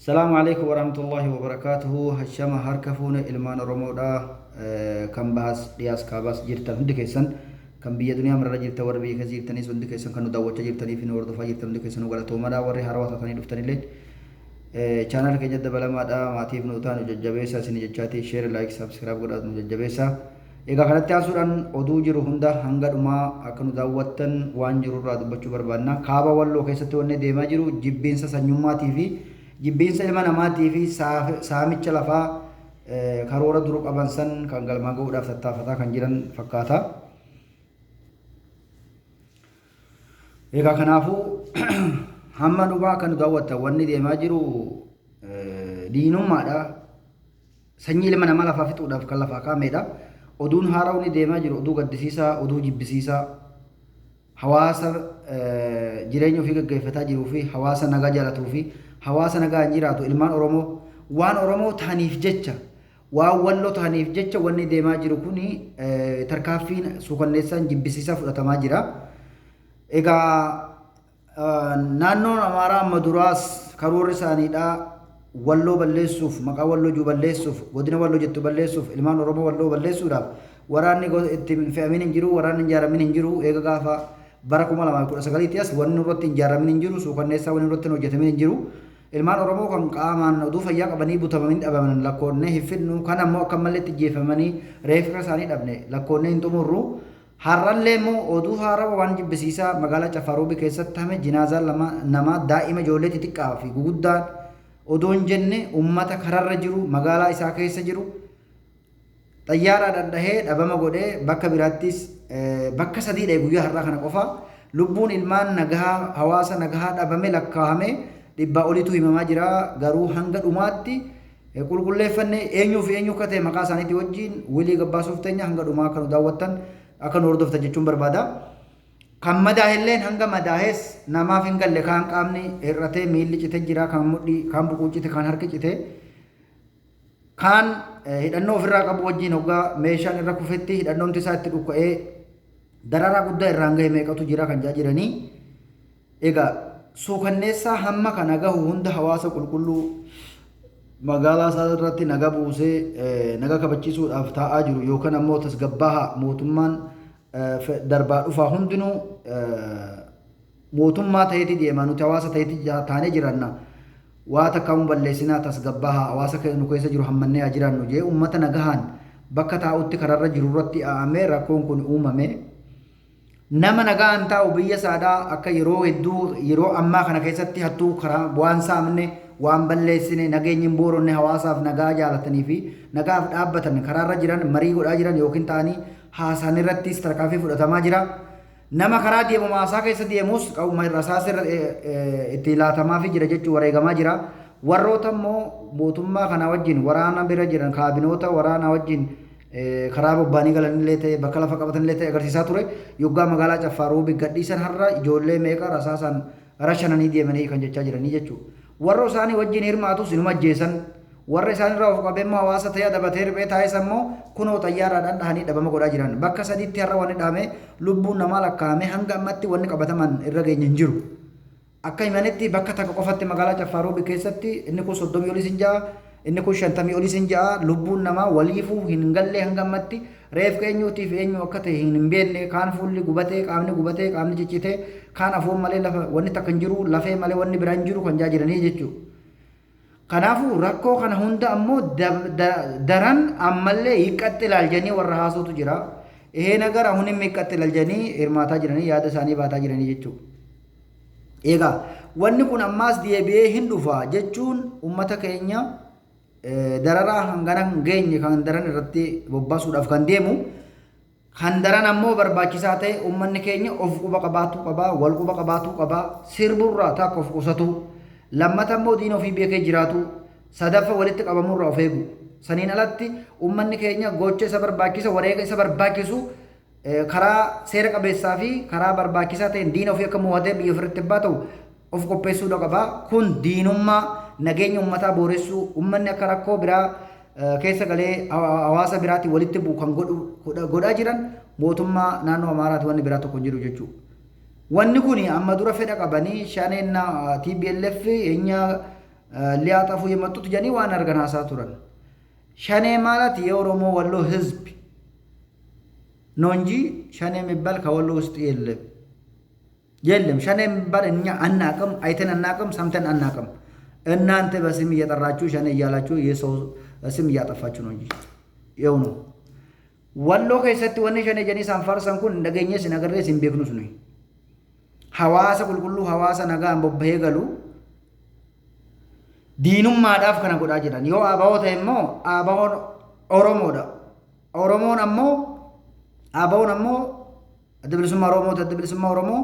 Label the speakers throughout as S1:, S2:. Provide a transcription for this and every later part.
S1: السلام عليكم ورحمة الله وبركاته هشام هركفون إلمان رمودا كم بحث رياس كاباس جرتن هندي كيسن كم بيا دنيا مرة جرت وربي كزير تاني سندي كيسن كانوا دعوة جرتني في نور دفاع جرتن هندي كيسن وقالت تومرا وري هروات تاني دفتني لين channel keenya dabala maadha maatiif nu ta'an jajjabeessa isin jechaati share like subscribe godhaa nu jajjabeessa egaa kanatti aansuudhaan oduu jiru hunda hanga dhumaa akka nu daawwattan waan jiru irraa dubbachuu barbaanna kaaba walloo keessatti wanne deemaa jiru jibbiinsa sanyummaatii fi jibbiinsa ilma namaatii fi saamicha lafaa karoora duru qaban san kan galmaan ga'uudhaaf tattaafataa kan jiran fakkaata egaa kanaafuu hamma dhumaa kan daawwatan wanni deemaa jiru diinummaadha sanyii ilma namaa lafaa fixuudhaaf kan lafaa kaa'amedha oduun haarawni deemaa jiru oduu gaddisiisaa oduu jibbisiisaa hawaasa jireenya ofii gaggeeffataa jiruu fi hawaasa nagaa jaalatuu fi hawaasa nagaa hin jiraatu ilmaan oromoo waan oromoo ta'aniif jecha waan walloo ta'aniif jecha wanni deemaa jiru kuni tarkaanfiin suukanneessaan jibbisiisaa fudhatamaa jira egaa naannoon amaaraa amma duraas karoorri isaaniidha walloo balleessuuf maqaa walloo juu balleessuuf godina walloo jettu balleessuuf ilmaan oromoo walloo balleessuudhaaf waraanni itti fe'amin hin jiru waraanni ijaaramin hin jiru eega gaafa bara 2019 as wanni irratti ijaaramin hin jiru suukanneessaa wanni irratti hojjetamin hin jiru ilmaan oromoo kan qaamaan oduu fayyaa qabanii butamamin dhabaman lakkoonnee hin fidnu kan ammoo akka malleetti jeefamanii reeffa isaanii dhabne lakkoonnee hin xumurru har'allee immoo oduu haarawaa waan jibbisiisaa magaalaa Cafaroobii keessatti hame jinaazaa nama daa'ima ijoollee xixiqqaa fi guguddaan odoon jenne ummata kararra jiru magaalaa isaa keessa jiru xayyaaraadhaan dhahee dhabama godhee bakka biraattis bakka sadiidha guyyaa har'aa kana qofa lubbuun ilmaan nagahaa hawaasa nagahaa dhabame lakkaa'ame dhibbaa oliitu himamaa jira garuu hanga dhumaatti qulqulleeffannee eenyuuf eenyu akka ta'e maqaa isaaniitii wajjin wilii gabbaasuuf teenya hanga dhumaa kan daawwattan akka nu hordoftan jechuun barbaada. Kan madaa'elleen hanga madaa'es namaaf hin galle kaan qaamni hir'atee miilli cite jira kan mudhii kan buquu cite kan harki cite kaan hidhannoo ofirraa qabu wajjin hoggaa meeshaan irra kufetti hidhannoomti isaa itti dhukka'ee dararaa guddaa irraan ga'e meeqatu jira kan jiranii egaa suukanneessaa hamma kana gahu hunda hawaasa qulqulluu magaalaa isaa irratti naga buusee naga kabachiisuudhaaf taa'aa jiru yookaan ammoo tasgabbaaha mootummaan darbaa dhufaa hundinuu mootummaa ta'eeti deemaa nuti hawaasa ta'eeti taanee jiranna waa takkamu balleessinaa tasgabbaaha hawaasa nu keessa jiru hammannee haa jiraannu jee uummata nagahaan bakka taa'utti kararra jiru irratti aa'amee rakkoon kun uumame nama nagaan taa'u biyya saadaa akka yeroo hedduu yeroo ammaa kana keessatti hattuu karaa waan saamne waan balleessine nageenyi hin booronne hawaasaaf nagaa jaalatanii fi nagaaf dhaabbatan karaarra jiran marii godhaa jiran yookiin ta'anii haasaan irrattis tarkaanfii fudhatamaa jira nama karaa deemu maasaa keessa deemus qauma rasaas itti laatamaa fi jira jechuun wareegamaa jira warroota immoo mootummaa kana wajjin waraana bira jiran kaabinoota waraana wajjin karaa bobbaanii galanillee ta'e bakka lafa qabatanillee ta'e agarsiisaa ture yoggaa magaalaa Cafaroobii gadhiisan har'a ijoollee meeqa rasaasaan rashananii deemanii kan jechaa jiranii jechuudha. Warra isaanii wajjin hirmaatus inuma ajjeesan warra isaanirraa of qabeemmoo hawaasa ta'ee dabatee riphee taa'es ammoo kunoo xayyaaraadhaan dhahanii dhabama godhaa jiran bakka sadiitti har'a wanni dhaame lubbuun namaa lakkaa'ame hanga ammatti wanni qabataman irra geenye hin jiru akka himanitti bakka takka qofatti magaalaa Cafaroobii keessatti inni kun 30 olis hin ja'a inni kun 50 olis hin ja'a lubbuun namaa waliifuu hin gallee hanga ammatti reef keenyuutiif eenyu akka ta'e hin beekne kaan fuulli gubatee qaamni ciccitee kaan afoon malee lafa wanni takka hin jiru lafee malee wanni biraa hin jiru kan jiranii jechuudha. Kanaafuu rakkoo kana hunda ammoo daran ammallee hiiqqatti ilaaljanii warra haasootu jira. Ehee nagara hunin hiiqqatti ilaaljanii hirmaataa jiranii yaada isaanii baataa jiranii jechuudha. Egaa wanni kun ammaas deebi'ee hin dhufa jechuun uummata keenya dararaa hangana hin geenye kan daran irratti bobbaasuudhaaf kan deemu kan daran ammoo barbaachisaa ta'e uummanni keenya of quba qabaatuu qabaa wal quba qabaatuu qabaa sirburraa takka of qusatu lammata ammoo diina ofii beekee jiraatu sadaffa walitti qabamurraa of eegu saniin alatti uummanni keenya gocha isa barbaachisa wareega isa barbaachisu karaa seera qabeessaa fi karaa barbaachisaa ta'een diina ofii akka mo'atee biyya ofirratti baatu of qopheessuudha qabaa kun diinummaa nageenya uummataa booressuu uummanni akka rakkoo biraa keessa galee hawaasa biraatiin walitti bu'u kan godhaa jiran mootummaa naannoo Amaaraatti wanni biraa tokko hin jiru jechuudha. Wanni kun amma dura fedha qabanii shaneen TPLF enya ሊያጠፉ የመጡት ጀኒ ዋን አርገን ሀሳቱረን ሸኔ ማለት የኦሮሞ ወሎ ህዝብ ነው እንጂ ሸኔ የሚባል ከወሎ ውስጥ የለም። ሸኔ የሚባል እኛ አናቅም፣ አይተን አናቅም፣ ሰምተን አናቅም። እናንተ በስም እየጠራችሁ ሸኔ እያላችሁ የሰው ስም እያጠፋችሁ ነው እንጂ ይኸው ነው። ወሎ ከሰት ወኔ ሸኔ ጀኒ ሳንፋርሰን ኩን እንደገኘ ሲነገር ሲንቤክኑስ ነው ሐዋሳ ቁልቁሉ ሐዋሳ ነጋ አንቦበሄ ገሉ diinummaadhaaf kana godhaa jiran yoo abaa'oo ta'e immoo abaa'oon Oromoodha. Oromoon ammoo abaa'oon ammoo adda bilisummaa Oromooti. Adda bilisummaa Oromoo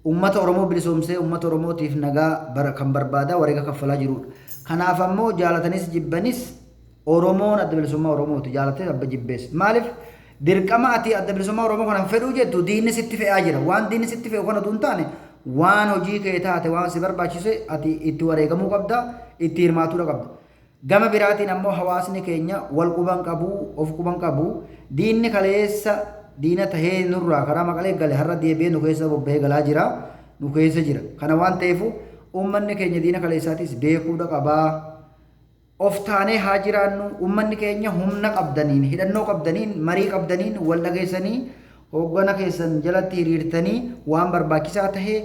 S1: uummata Oromoo bilisoomsee uummata Oromootiif nagaa kan barbaadaa wareega kaffalaa jirudha. Kanaaf ammoo jaalatanis jibbanis Oromoon adda bilisummaa Oromooti. Jaalatee abba jibbees maaliif dirqama ati adda bilisummaa Oromoo kana fedhuu jettu diinni sitti fe'aa jira. Waan diinni sitti fe'u kana duun taane waan hojii kee taate waan si barbaachise ati itti wareegamuu qabda, itti hirmaatuu qabda. Gama biraatiin ammoo hawaasni keenya wal quban qabu, of quban qabu, diinni kaleessa diina tahee nurraa karaa maqalee gale har'a deebi'ee nu keessa bobba'ee galaa jira, nu keessa jira. Kana waan ta'eef uummanni keenya diina kaleessaatis beekuudha qabaa. Of taanee haa jiraannu. Uummanni keenya humna qabdaniin, hidhannoo qabdaniin, marii qabdaniin, wal dhageessanii hoggana keessan jalatti hiriirtanii waan barbaachisaa tahee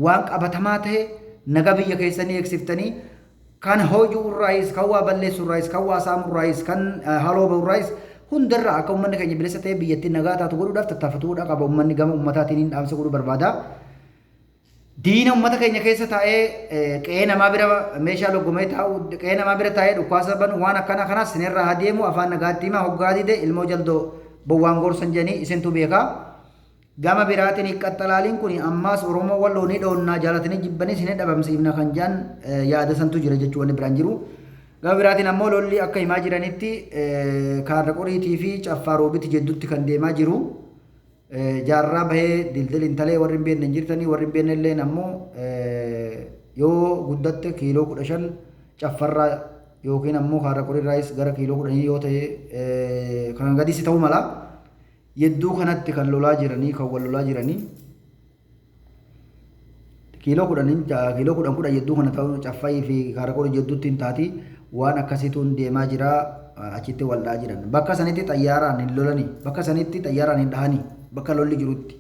S1: waan qabatamaa tahee naga biyya keessanii eegsiftanii kan hojii irraayis kan waa balleessuu irraayis kan waa saamuu irraayis kan haloo ba'u irraayis hundarraa akka uummanni keenya bilisa ta'ee biyyattiin nagaa taatu godhuudhaaf tattaafatuudha qaba. Uummanni gama uummataatiin dhaamsa godhuu barbaada. Diina uummata keenya keessa taa'ee qe'ee namaa bira meeshaa loggomee taa'u qe'ee namaa bira taa'ee dhukkaasa banu waan akkana kanas sinirraa haa deemu afaan nagaatti himaa hoggaa dide ilmoo jaldoo bowwaan gorsan jedhanii isintu beekaa. Gama biraatiin hiqqaxxalaaliin kun ammaas Oromoo walloo ni dhoonnaa jaalatanii jibbanii isin dhabamsiifna kan jaan yaada santu jira jechuu wanni biraan jiru. Gama biraatiin ammoo lolli akka himaa jiranitti kaarra qoriitii fi caffaa roobitti jeddutti kan deemaa jiru. Jaarraa bahee dildil intalee warri hin beekne hin jirtanii warri hin beekne illee ammoo yoo guddatte kiiloo 15 caffarraa yookiin ammoo kaarra qoriirraayis gara kiiloo 10 yoo ta'e kan gadisi ta'uu mala. Yedduu kanatti kan lolaa jiranii kan wal lolaa jiranii kiiloo 10 yedduu kana ta'uu caffayii fi kaarra qorii jedduutti hin taati waan akkasituun deemaa jira achitti wal dhahaa jiran. Bakka sanitti xayyaaraan hin lolanii bakka sanitti xayyaaraan hin dhahanii bakka lolli jirutti.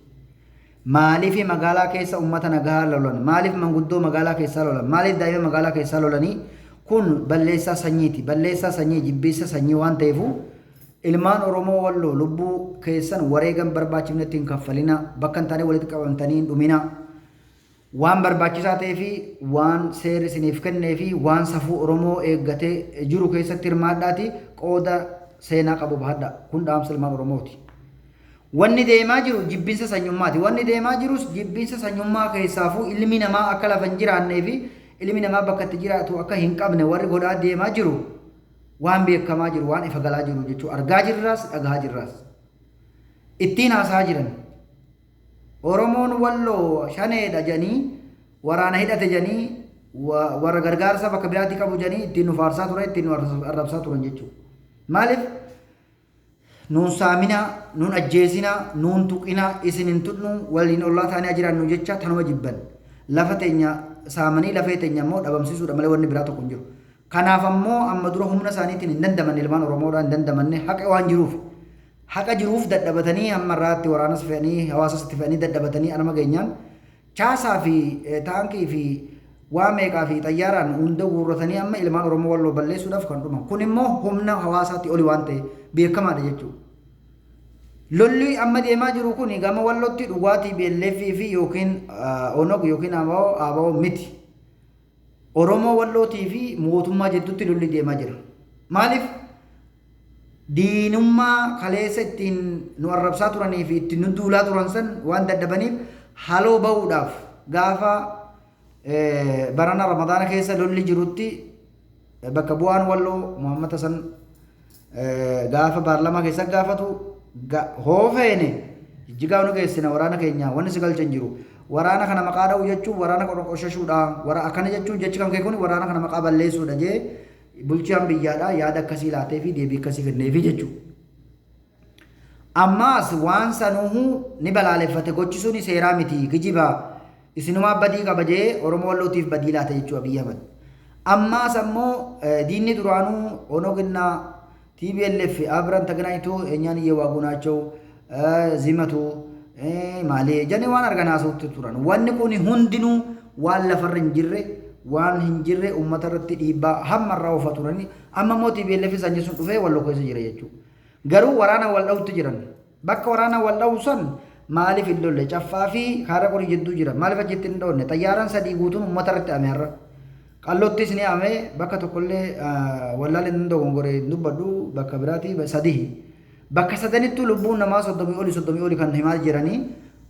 S1: Maaliif magaalaa keessa uummata nagaa lolan? Maaliif manguddoo magaalaa keessaa lolan? Maaliif daa'ima magaalaa keessaa lolanii? Kun balleessaa sanyiiti. Balleessaa sanyii jibbiinsa sanyii waan ta'eefu ilmaan Oromoo walloo lubbuu keessan wareegan barbaachifnetti hin kaffalina. Bakka hin taane walitti qabamtanii hin dhumina. Waan barbaachisaa ta'ee fi waan seerri isiniif kennee fi waan safuu Oromoo eeggatee jiru keessatti hirmaadhaati qooda seenaa qabu bahadha. Kun dhaamsa ilmaan Oromooti. Wanni deemaa jiru jibbinsa sanyummaati. Wanni deemaa jirus jibbinsa sanyummaa keessaafuu ilmi namaa akka lafa hin jiraannee fi ilmi namaa bakka itti jiraatu akka hin qabne warri godhaa deemaa jiru waan beekamaa jiru waan ifa galaa jiru jechuudha. Argaa jirraas dhagaa jirraas. Ittiin haasaa jiran. Oromoon walloo shaneedha jedhanii waraana hidhate jedhanii warra gargaarsa bakka biraatti qabu jedhanii ittiin nu faarsaa turan ittiin nu arrabsaa turan jechuudha. Maaliif? Nuun saamina, nuun ajjeesina, nuun tuqina, isin hin tuqnu, waliin ollaa taanee jiraannu jecha tanuma jibban. Lafa teenya saamanii lafee teenya immoo dhabamsiisuudha malee wanni biraa tokko hin jiru. Kanaaf ammoo amma dura humna isaaniitiin hin dandamanne ilmaan Oromoodhaan hin dandamanne haqa waan jiruuf. Haqa jiruuf dadhabatanii hamma irraatti waraanas fe'anii hawaasas itti fe'anii dadhabatanii anama geenyaan chaasaa fi taankii fi waa meeqaa fi xayyaaraan hunda guurratanii amma ilmaan Oromoo walloo balleessuudhaaf kan dhuman. Kun immoo humna hawaasaatti oli waan ta'e beekamaadha jechuudha. Lolli amma deemaa jiru kun gama wallootti dhugaatii beelleeffii fi yookiin onog yookiin aboo miti. Oromoo wallootii fi mootummaa jedhutti lolli deemaa jira. Maaliif? Diinummaa kaleessa ittiin nu arrabsaa turanii fi ittiin nu duulaa turan san waan dadhabaniif haloo bahuudhaaf gaafa barana Ramadaana keessa lolli jirutti bakka bu'aan walloo Muhammad Hassan gaafa paarlamaa keessa gaafatu hoofeene jijjigaa nu geessina waraana keenya wanni si galchan jiru waraana kana maqaa dha'u jechuun waraana qoshashuudha akkana jechuun jechi kan kee kun waraana kana maqaa balleessuudha jee bulchaan biyyaadha yaada akkasii laatee fi deebii akkasii kenneefi jechuudha. Ammaas waan sanuuhu ni balaaleffate gochisuun seeraa miti kijibaa isinumaa badii qaba jee Oromoo wallootiif badii laate jechuudha biyya bad. ammaas ammoo diinni duraanuu onoginna TPLF አብረን ተገናኝቶ እኛን እየዋጉ ናቸው ዚመቱ ማሌ ጀኔ ዋን አርጋናሱት ቱራን ዋን ኩኒ ሁንዲኑ ዋን ለፈርን ጅሬ ዋን hinjirre ummata irratti dhiibbaa hammarraa oofaa turani amma immoo TPLF sanyi sun dhufee wal lokeessa jira jechuudha. Garuu waraana wal dhawutti jiran bakka waraana wal dhawu san maaliif hin lolle caffaa fi kaara qorii jidduu jira maaliif achitti hin dhoonne xayyaaraan sadii guutuun ummata irratti ameerra qallottis ni ame bakka tokkollee wallaalee hin dogongore dubbadhu bakka biraati sadii bakka sadanittu lubbuun namaa soddomii oli kan himaa jiranii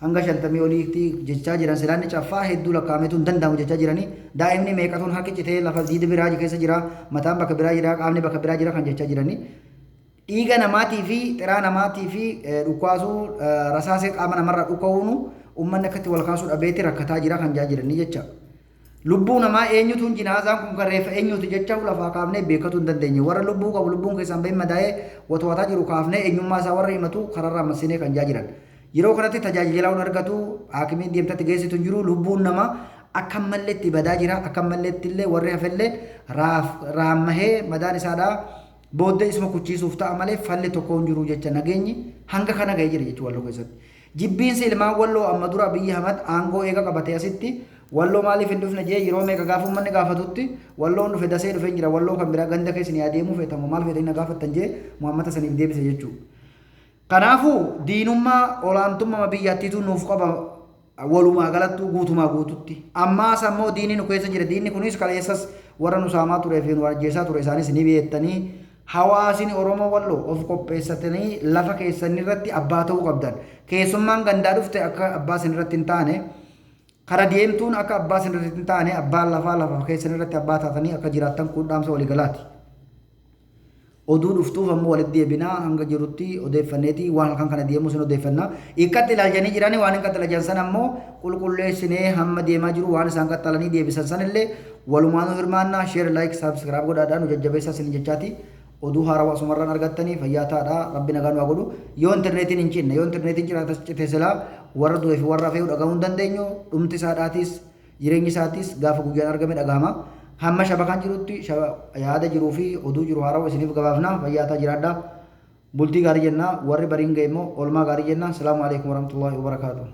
S1: hanga 50 oliitti jechaa jiran silaanni caffaa hedduu lakkaametu hin danda'amu jechaa jiranii daa'imni meeqatuun harki citee lafa diida biraa keessa jira mataan bakka biraa jira qaamni bakka biraa jira kan jechaa jiranii dhiiga namaatii fi xiraa namaatii fi dhukkaasuu rasaasee qaama namarraa dhukka'uunu uummanni akkatti wal kaasuu dhabeetti rakkataa jira kan jaa jiranii jecha lubbuu namaa eenyutuun jinaazaan kun karreeffa eenyutu jecha lafaa kaafnee beekatu hin dandeenye warra lubbuu qabu lubbuun keessaan bahee madaa'ee watwaataa jiru kaafnee eenyummaa isaa warra himatu kararraa massinee kan jaa jiran yeroo kanatti tajaajilaa hun argatu haakimiin deemtatti geessitu jiru lubbuun namaa akka malleetti badaa jira akka malleetti illee warri hafellee raammahee madaan isaadhaa booddee isuma kuchiisuuf ta'a malee falli tokko hin jiru jecha nageenyi hanga kana ga'ee jira jechuudha walloo keessatti. Jibbiinsi ilmaan walloo amma dura Abiyyi Ahmad aangoo eega qabatee asitti walloo maaliif hin dhufne jee yeroo meeqa gaafa uummanni gaafatutti walloon dhufe dasee dhufee jira walloo kan biraa ganda keessanii adeemuu feetamu maal feetanii gaafattan jee Muhammad saniif deebise jechuudha. Kanaafuu diinummaa olaantummaa biyyaattiitu nuuf qaba walumaa galattuu guutumaa guututti ammaas ammoo diinni nu keessa jira diinni kunis kaleessas warra nu saamaa turee fi nu ajjeesaa ture isaanis ni beektanii hawaasni Oromoo walloo of qopheessatanii lafa keessanirratti abbaa ta'uu qabdan keessummaan gandaa dhufte akka abbaa sanirratti hin taane kara deemtuun akka abbaa sanirratti hin taane abbaan lafa keessanirratti abbaa taatanii akka jiraattan kuudhaamsa waliigalaati. Oduu dhuftuuf ammoo walitti deebinaa hanga jirutti odeeffanneeti waan kan kana deemu sun odeeffannaa ikkatti ilaalchanii jirani waan hin qaxalajan san ammoo qulqulleessinee hamma deemaa jiru waan isaan qaxalanii deebisan san illee walumaanuu hirmaannaa sheer laayik saabskiraayib godhaadhaan nu jajjabeessaa isin jechaati oduu haarawaa sumarraan argattanii fayyaa taadhaa rabbi nagaan waa godhu yoo intarneetiin hin cinne yoo intarneetiin cite silaa warra du'ee fi warra hafee dhagahuu hin dandeenyu dhumti isaadhaatis jireenyi isaatis gaafa guyyaan argame dhagahama. Hamma shabakaan jirutti yaada jiruu fi oduu jiru haarawaa isiniif gabaafna fayyaataa jiraadha bultii gaarii jenna warri bariin ga'e immoo oolmaa gaarii jenna salaamu alaikum warahmatullahi wabarakaatuh.